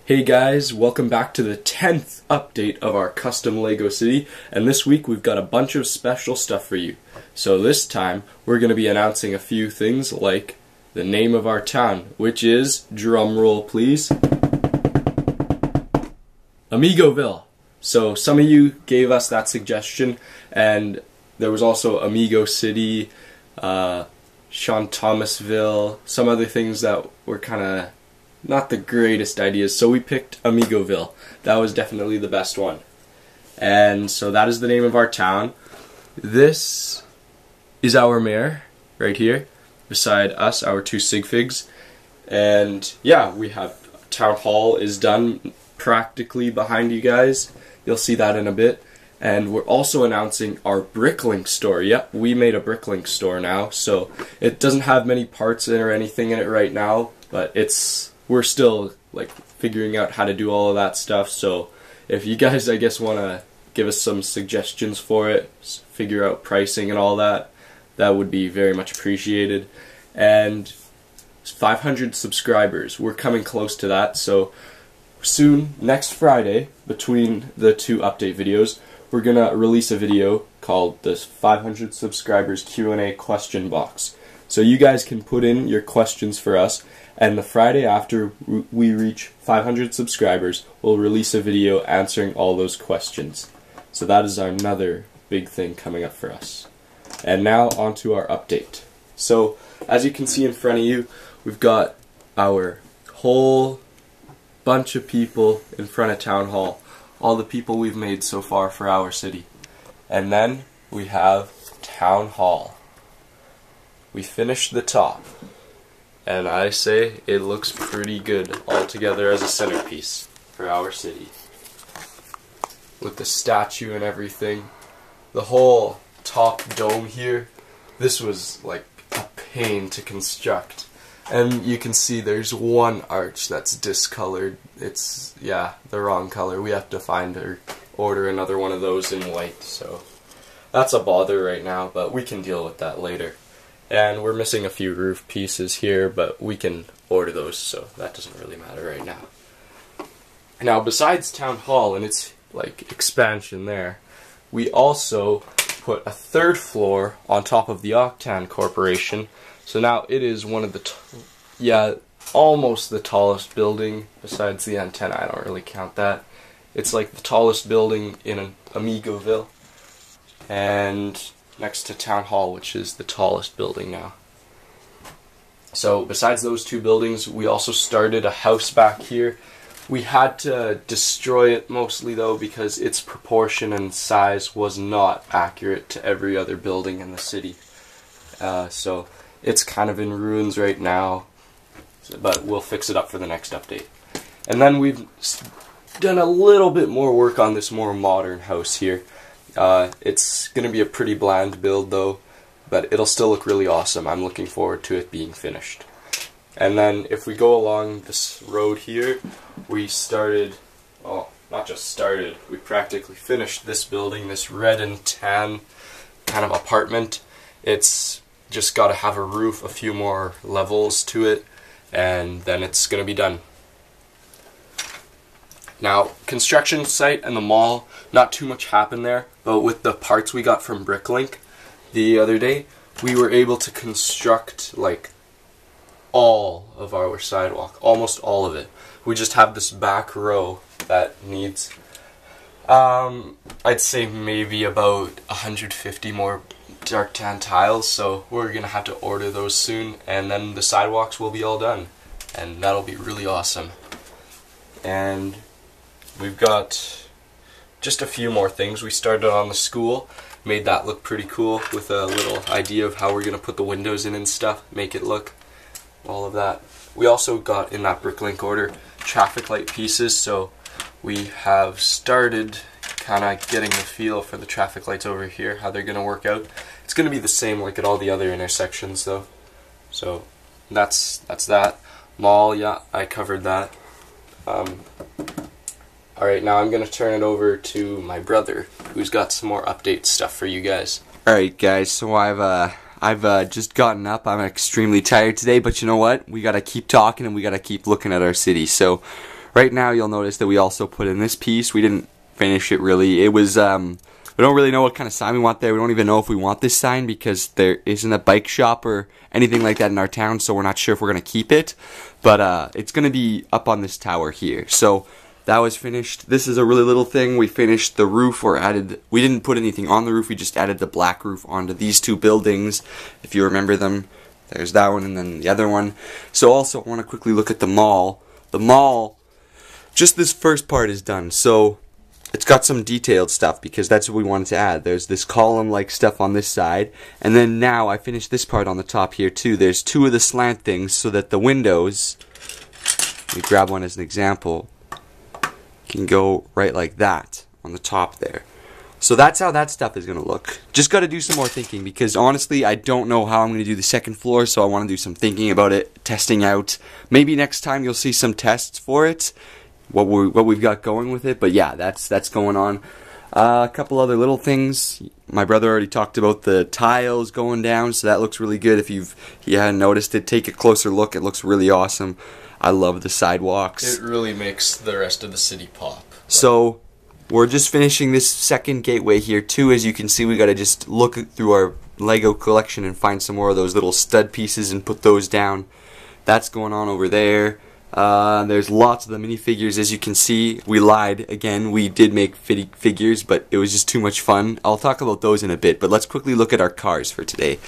Hey guys, welcome back to the 10th update of our custom Lego city, and this week we've got a bunch of special stuff for you. So this time we're going to be announcing a few things like the name of our town, which is, drumroll please, Amigoville. So some of you gave us that suggestion, and there was also Amigo City, Sean Thomasville, some other things that were kind of not the greatest ideas, so we picked Amigoville. That was definitely the best one. And so that is the name of our town. This is our mayor, right here, beside us, our two sig figs. And yeah, we have town hall is done practically behind you guys. You'll see that in a bit. And we're also announcing our Bricklink store. Yep, we made a Bricklink store now, so it doesn't have many parts in or anything in it right now, but we're still like figuring out how to do all of that stuff. So if you guys, I guess, want to give us some suggestions for it, figure out pricing and all that, that would be very much appreciated. And 500 subscribers, we're coming close to that. So soon, next Friday, between the two update videos, we're gonna release a video called the 500 subscribers Q&A question box. So you guys can put in your questions for us, and the Friday after we reach 500 subscribers, we'll release a video answering all those questions. So that is another big thing coming up for us. And now on to our update. So as you can see in front of you, we've got our whole bunch of people in front of Town Hall. All the people we've made so far for our city. And then we have Town Hall. We finished the top, and I say it looks pretty good all together as a centerpiece for our city. With the statue and everything. The whole top dome here, this was like a pain to construct. And you can see there's one arch that's discolored. It's, yeah, the wrong color. We have to find or order another one of those in white, so that's a bother right now, but we can deal with that later. And we're missing a few roof pieces here, but we can order those, so that doesn't really matter right now. Now, besides Town Hall and its like expansion there, we also put a third floor on top of the Octan Corporation. So now it is one of the, almost the tallest building, besides the antenna. I don't really count that. It's like the tallest building in Amigoville, and next to Town Hall, which is the tallest building now. So besides those two buildings, we also started a house back here. We had to destroy it mostly though because its proportion and size was not accurate to every other building in the city. So it's kind of in ruins right now, but we'll fix it up for the next update. And then we've done a little bit more work on this more modern house here. It's going to be a pretty bland build though, but it'll still look really awesome. I'm looking forward to it being finished. And then if we go along this road here, we started, well, not just started, we practically finished this building, this red and tan kind of apartment. It's just got to have a roof, a few more levels to it, and then it's going to be done. Now, construction site and the mall, not too much happened there, but with the parts we got from Bricklink the other day, we were able to construct like all of our sidewalk, almost all of it. We just have this back row that needs, I'd say maybe about 150 more dark tan tiles, so we're gonna have to order those soon, and then the sidewalks will be all done, and that'll be really awesome. And we've got just a few more things. We started on the school, made that look pretty cool with a little idea of how we're gonna put the windows in and stuff, make it look, all of that. We also got in that Bricklink order traffic light pieces, so we have started kind of getting the feel for the traffic lights over here, how they're gonna work out. It's gonna be the same like at all the other intersections though. So that's that. Mall, yeah, I covered that. Alright, now I'm gonna turn it over to my brother, who's got some more update stuff for you guys. Alright guys, so I've just gotten up. I'm extremely tired today, but you know what? We gotta keep talking and we gotta keep looking at our city. So Right now you'll notice that we also put in this piece. We didn't finish it really. It was, we don't really know what kind of sign we want there. We don't even know if we want this sign because there isn't a bike shop or anything like that in our town, so we're not sure if we're going to keep it. But it's going to be up on this tower here. So that was finished. This is a really little thing. We finished the roof, or we didn't put anything on the roof. We just added the black roof onto these two buildings, if you remember them. There's that one and then the other one. So also I want to quickly look at the mall. The mall, just this first part is done. So it's got some detailed stuff because that's what we wanted to add. There's this column-like stuff on this side. And then now I finished this part on the top here too. There's two of the slant things so that the windows, let me grab one as an example, can go right like that on the top there. So that's how that stuff is going to look. Just got to do some more thinking because honestly I don't know how I'm going to do the second floor, so I want to do some thinking about it, testing out. Maybe next time you'll see some tests for it, what we've got going with it. But yeah, that's going on. A couple other little things. My brother already talked about the tiles going down, so that looks really good. If you hadn't noticed it, take a closer look. It looks really awesome. I love the sidewalks. It really makes the rest of the city pop. So we're just finishing this second gateway here too. As you can see, we got to just look through our Lego collection and find some more of those little stud pieces and put those down. That's going on over there. There's lots of the minifigures. As you can see, we lied again. We did make figures, but it was just too much fun. I'll talk about those in a bit, but let's quickly look at our cars for today.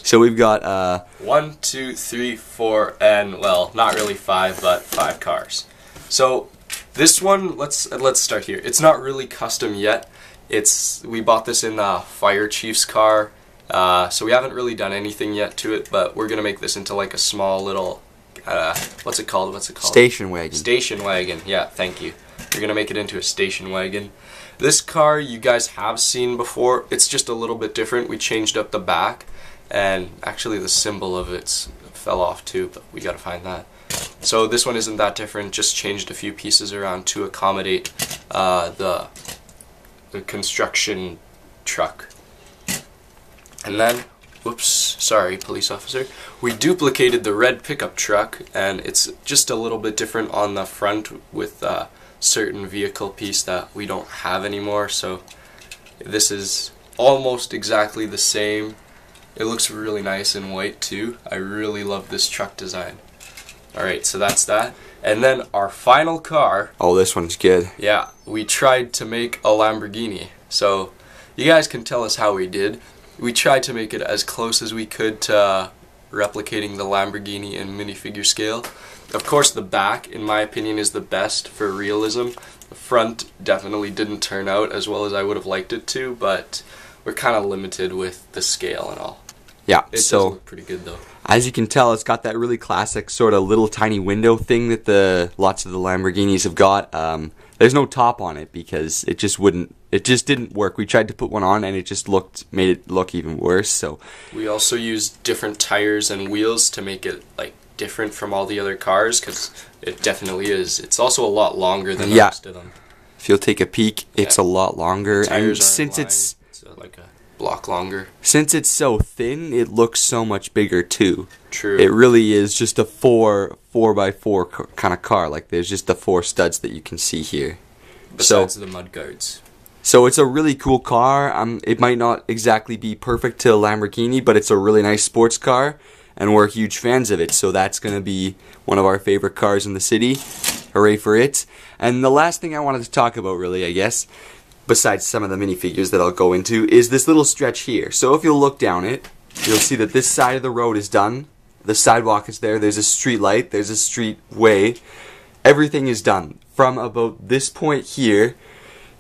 So we've got 1, 2, 3, 4, and well, not really 5, but 5 cars. So this one, let's start here. It's not really custom yet. We bought this in the fire chief's car, so we haven't really done anything yet to it. But we're gonna make this into like a small little, what's it called? station wagon. Station wagon. Yeah, thank you. We're gonna make it into a station wagon. This car you guys have seen before. It's just a little bit different. We changed up the back, and actually the symbol of it fell off too, but we gotta find that. So this one isn't that different, just changed a few pieces around to accommodate the construction truck. And then, whoops, sorry police officer, we duplicated the red pickup truck, and it's just a little bit different on the front with a certain vehicle piece that we don't have anymore. So this is almost exactly the same. It looks really nice in white too. I really love this truck design. Alright, so that's that. And then our final car. Oh, this one's good. Yeah, we tried to make a Lamborghini. So you guys can tell us how we did. We tried to make it as close as we could to replicating the Lamborghini in minifigure scale. Of course, the back, in my opinion, is the best for realism. The front definitely didn't turn out as well as I would have liked it to, but we're kind of limited with the scale and all. Yeah, it does look pretty good though. As you can tell, it's got that really classic sort of little tiny window thing that lots of the Lamborghinis have got. There's no top on it because it just didn't work. We tried to put one on and it just made it look even worse. So we also used different tires and wheels to make it like different from all the other cars, because it definitely is. It's also a lot longer than the rest of them. If you'll take a peek, it's a lot longer. And since it's like a block longer. Since it's so thin, it looks so much bigger too. True. It really is just a 4x4 kind of car. Like there's just the 4 studs that you can see here. Besides the mud guards. So it's a really cool car. It might not exactly be perfect to a Lamborghini, but it's a really nice sports car, and we're huge fans of it. So that's going to be one of our favorite cars in the city. Hooray for it. And the last thing I wanted to talk about really, I guess, besides some of the minifigures that I'll go into, is this little stretch here. So if you'll look down it, you'll see that this side of the road is done. The sidewalk is there. There's a street light. There's a street way. Everything is done. From about this point here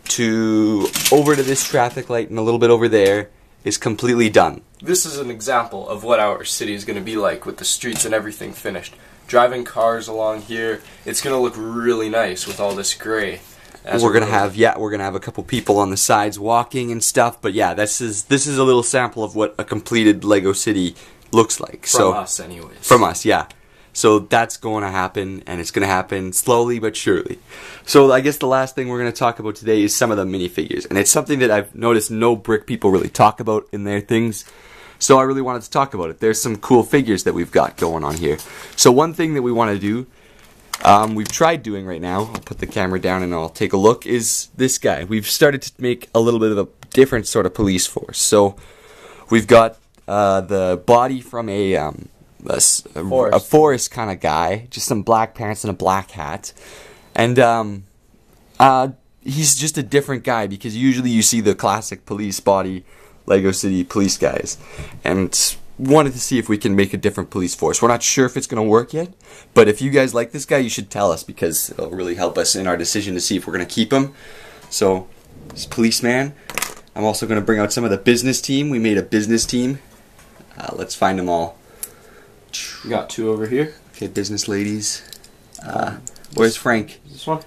to over to this traffic light and a little bit over there is completely done. This is an example of what our city is going to be like with the streets and everything finished. Driving cars along here, it's going to look really nice with all this gray. We're gonna have a couple people on the sides walking and stuff, but yeah, this is a little sample of what a completed Lego city looks like. From us, anyways. From us, yeah. So that's going to happen, and it's going to happen slowly but surely. So I guess the last thing we're going to talk about today is some of the minifigures, and it's something that I've noticed no brick people really talk about in their things. So I really wanted to talk about it. There's some cool figures that we've got going on here. So one thing that we want to do we've tried doing right now, I'll put the camera down and I'll take a look, is this guy. We've started to make a little bit of a different sort of police force. So we've got the body from a forest kind of guy, just some black pants and a black hat. And he's just a different guy, because usually you see the classic police body, Lego City police guys. And wanted to see if we can make a different police force. We're not sure if it's going to work yet, but if you guys like this guy, you should tell us, because it'll really help us in our decision to see if we're going to keep him. So, this policeman. I'm also going to bring out some of the business team. We made a business team. Let's find them all. We got 2 over here. Okay, business ladies. Where's Frank? Is this one?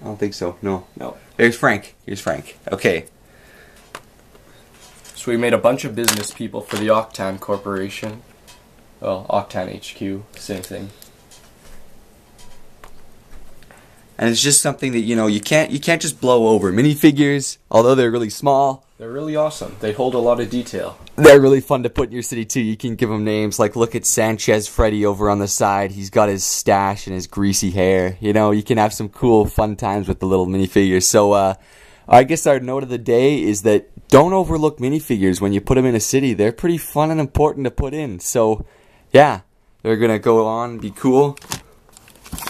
I don't think so. No. No. There's Frank. Here's Frank. Okay. So we made a bunch of business people for the Octan Corporation. Well, Octan HQ, same thing. And it's just something that, you can't just blow over. Minifigures, although they're really small, they're really awesome. They hold a lot of detail. They're really fun to put in your city too. You can give them names, like look at Sanchez Freddy over on the side. He's got his stash and his greasy hair. You can have some cool fun times with the little minifigures. So I guess our note of the day is that don't overlook minifigures when you put them in a city. They're pretty fun and important to put in. So, yeah, they're going to go on, be cool.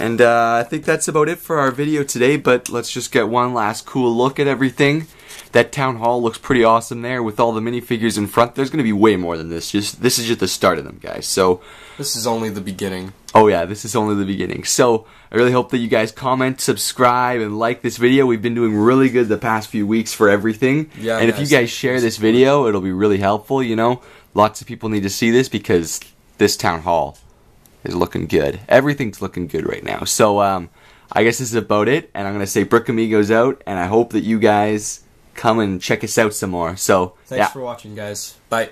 And I think that's about it for our video today, but let's just get one last cool look at everything. That town hall looks pretty awesome there with all the minifigures in front. There's going to be way more than this. This is just the start of them, guys. So this is only the beginning. Oh yeah, this is only the beginning. So I really hope that you guys comment, subscribe, and like this video. We've been doing really good the past few weeks for everything. Yeah, and if you guys share this video, it'll be really helpful, Lots of people need to see this, because this town hall is looking good. Everything's looking good right now. So I guess this is about it, and I'm going to say Brickamigos out, and I hope that you guys come and check us out some more. So thanks for watching, guys. Bye.